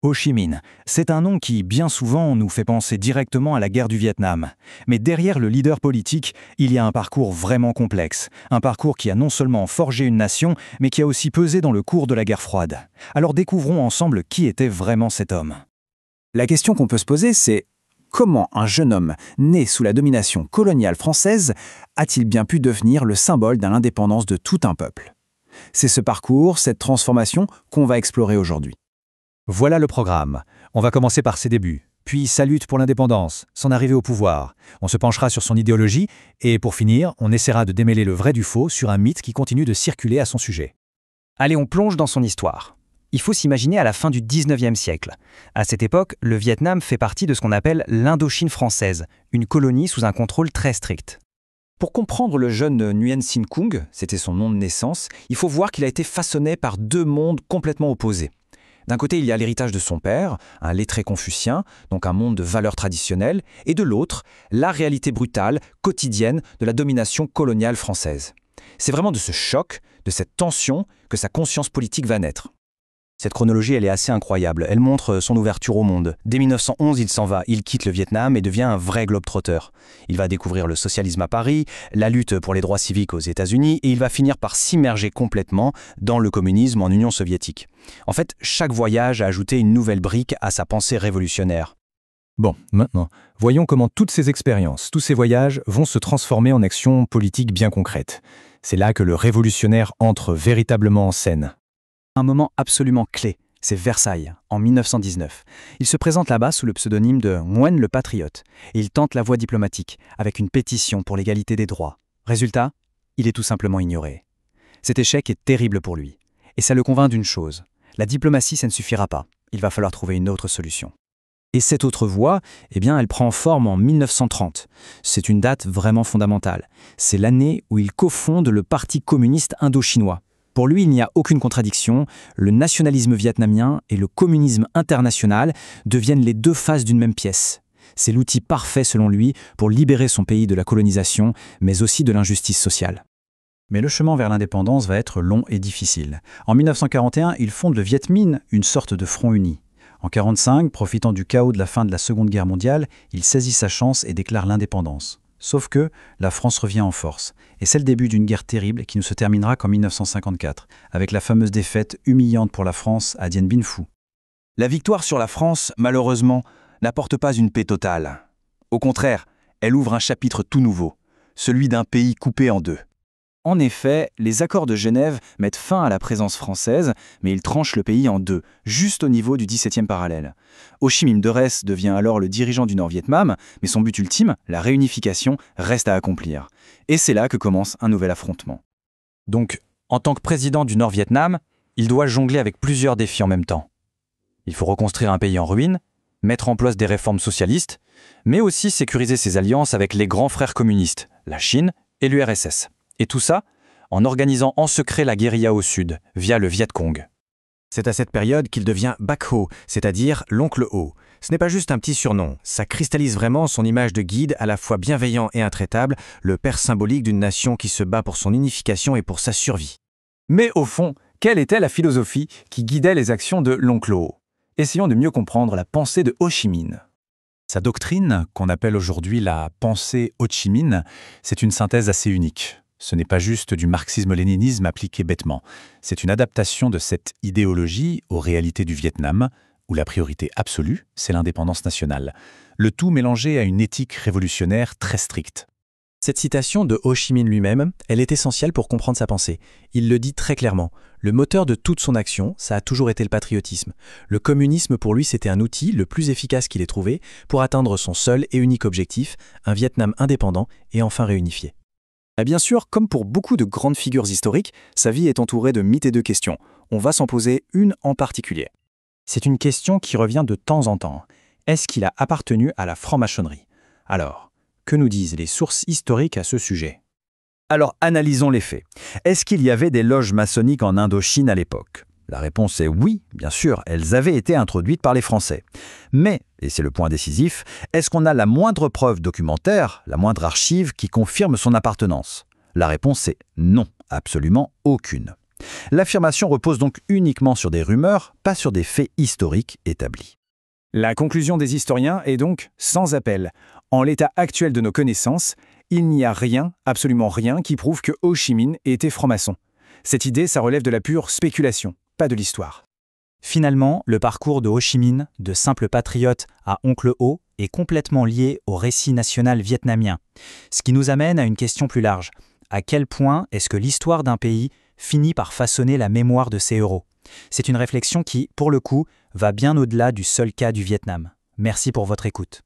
Ho Chi Minh, c'est un nom qui, bien souvent, nous fait penser directement à la guerre du Vietnam. Mais derrière le leader politique, il y a un parcours vraiment complexe. Un parcours qui a non seulement forgé une nation, mais qui a aussi pesé dans le cours de la guerre froide. Alors découvrons ensemble qui était vraiment cet homme. La question qu'on peut se poser, c'est comment un jeune homme né sous la domination coloniale française a-t-il bien pu devenir le symbole de l'indépendance de tout un peuple? C'est ce parcours, cette transformation qu'on va explorer aujourd'hui. Voilà le programme. On va commencer par ses débuts, puis sa lutte pour l'indépendance, son arrivée au pouvoir. On se penchera sur son idéologie et pour finir, on essaiera de démêler le vrai du faux sur un mythe qui continue de circuler à son sujet. Allez, on plonge dans son histoire. Il faut s'imaginer à la fin du 19e siècle. À cette époque, le Vietnam fait partie de ce qu'on appelle l'Indochine française, une colonie sous un contrôle très strict. Pour comprendre le jeune Nguyen Sinh Cung, c'était son nom de naissance, il faut voir qu'il a été façonné par deux mondes complètement opposés. D'un côté, il y a l'héritage de son père, un lettré confucien, donc un monde de valeurs traditionnelles, et de l'autre, la réalité brutale, quotidienne de la domination coloniale française. C'est vraiment de ce choc, de cette tension, que sa conscience politique va naître. Cette chronologie, elle est assez incroyable. Elle montre son ouverture au monde. Dès 1911, il s'en va. Il quitte le Vietnam et devient un vrai globe-trotter. Il va découvrir le socialisme à Paris, la lutte pour les droits civiques aux États-Unis et il va finir par s'immerger complètement dans le communisme en Union soviétique. En fait, chaque voyage a ajouté une nouvelle brique à sa pensée révolutionnaire. Bon, maintenant, voyons comment toutes ces expériences, tous ces voyages vont se transformer en actions politiques bien concrètes. C'est là que le révolutionnaire entre véritablement en scène. Un moment absolument clé, c'est Versailles, en 1919. Il se présente là-bas sous le pseudonyme de Nguyen le Patriote, et il tente la voie diplomatique, avec une pétition pour l'égalité des droits. Résultat, il est tout simplement ignoré. Cet échec est terrible pour lui, et ça le convainc d'une chose. La diplomatie, ça ne suffira pas. Il va falloir trouver une autre solution. Et cette autre voie, elle prend forme en 1930. C'est une date vraiment fondamentale. C'est l'année où il cofonde le Parti communiste indo-chinois. Pour lui, il n'y a aucune contradiction. Le nationalisme vietnamien et le communisme international deviennent les deux faces d'une même pièce. C'est l'outil parfait, selon lui, pour libérer son pays de la colonisation, mais aussi de l'injustice sociale. Mais le chemin vers l'indépendance va être long et difficile. En 1941, il fonde le Viet Minh, une sorte de front uni. En 1945, profitant du chaos de la fin de la Seconde Guerre mondiale, il saisit sa chance et déclare l'indépendance. Sauf que la France revient en force. Et c'est le début d'une guerre terrible qui ne se terminera qu'en 1954, avec la fameuse défaite humiliante pour la France à Dien Bien Phu. La victoire sur la France, malheureusement, n'apporte pas une paix totale. Au contraire, elle ouvre un chapitre tout nouveau, celui d'un pays coupé en deux. En effet, les accords de Genève mettent fin à la présence française, mais ils tranchent le pays en deux, juste au niveau du 17e parallèle. Ho Chi Minh de Res devient alors le dirigeant du Nord-Vietnam, mais son but ultime, la réunification, reste à accomplir. Et c'est là que commence un nouvel affrontement. Donc, en tant que président du Nord-Vietnam, il doit jongler avec plusieurs défis en même temps. Il faut reconstruire un pays en ruine, mettre en place des réformes socialistes, mais aussi sécuriser ses alliances avec les grands frères communistes, la Chine et l'URSS. Et tout ça en organisant en secret la guérilla au sud, via le Viet Cong. C'est à cette période qu'il devient Bac Ho, c'est-à-dire l'oncle Ho. Ce n'est pas juste un petit surnom, ça cristallise vraiment son image de guide à la fois bienveillant et intraitable, le père symbolique d'une nation qui se bat pour son unification et pour sa survie. Mais au fond, quelle était la philosophie qui guidait les actions de l'oncle Ho? Essayons de mieux comprendre la pensée de Ho Chi Minh. Sa doctrine, qu'on appelle aujourd'hui la pensée Ho Chi Minh, c'est une synthèse assez unique. Ce n'est pas juste du marxisme-léninisme appliqué bêtement. C'est une adaptation de cette idéologie aux réalités du Vietnam, où la priorité absolue, c'est l'indépendance nationale. Le tout mélangé à une éthique révolutionnaire très stricte. Cette citation de Ho Chi Minh lui-même, elle est essentielle pour comprendre sa pensée. Il le dit très clairement. Le moteur de toute son action, ça a toujours été le patriotisme. Le communisme, pour lui, c'était un outil, le plus efficace qu'il ait trouvé, pour atteindre son seul et unique objectif, un Vietnam indépendant et enfin réunifié. Et bien sûr, comme pour beaucoup de grandes figures historiques, sa vie est entourée de mythes et de questions. On va s'en poser une en particulier. C'est une question qui revient de temps en temps. Est-ce qu'il a appartenu à la franc-maçonnerie? Alors, que nous disent les sources historiques à ce sujet? Alors, analysons les faits. Est-ce qu'il y avait des loges maçonniques en Indochine à l'époque? La réponse est oui, bien sûr, elles avaient été introduites par les Français. Mais, et c'est le point décisif, est-ce qu'on a la moindre preuve documentaire, la moindre archive qui confirme son appartenance? La réponse est non, absolument aucune. L'affirmation repose donc uniquement sur des rumeurs, pas sur des faits historiques établis. La conclusion des historiens est donc sans appel. En l'état actuel de nos connaissances, il n'y a rien, absolument rien, qui prouve que Ho Chi Minh était franc-maçon. Cette idée, ça relève de la pure spéculation, pas de l'histoire. Finalement, le parcours de Ho Chi Minh, de simple patriote à oncle Ho, est complètement lié au récit national vietnamien. Ce qui nous amène à une question plus large. À quel point est-ce que l'histoire d'un pays finit par façonner la mémoire de ses héros? C'est une réflexion qui, pour le coup, va bien au-delà du seul cas du Vietnam. Merci pour votre écoute.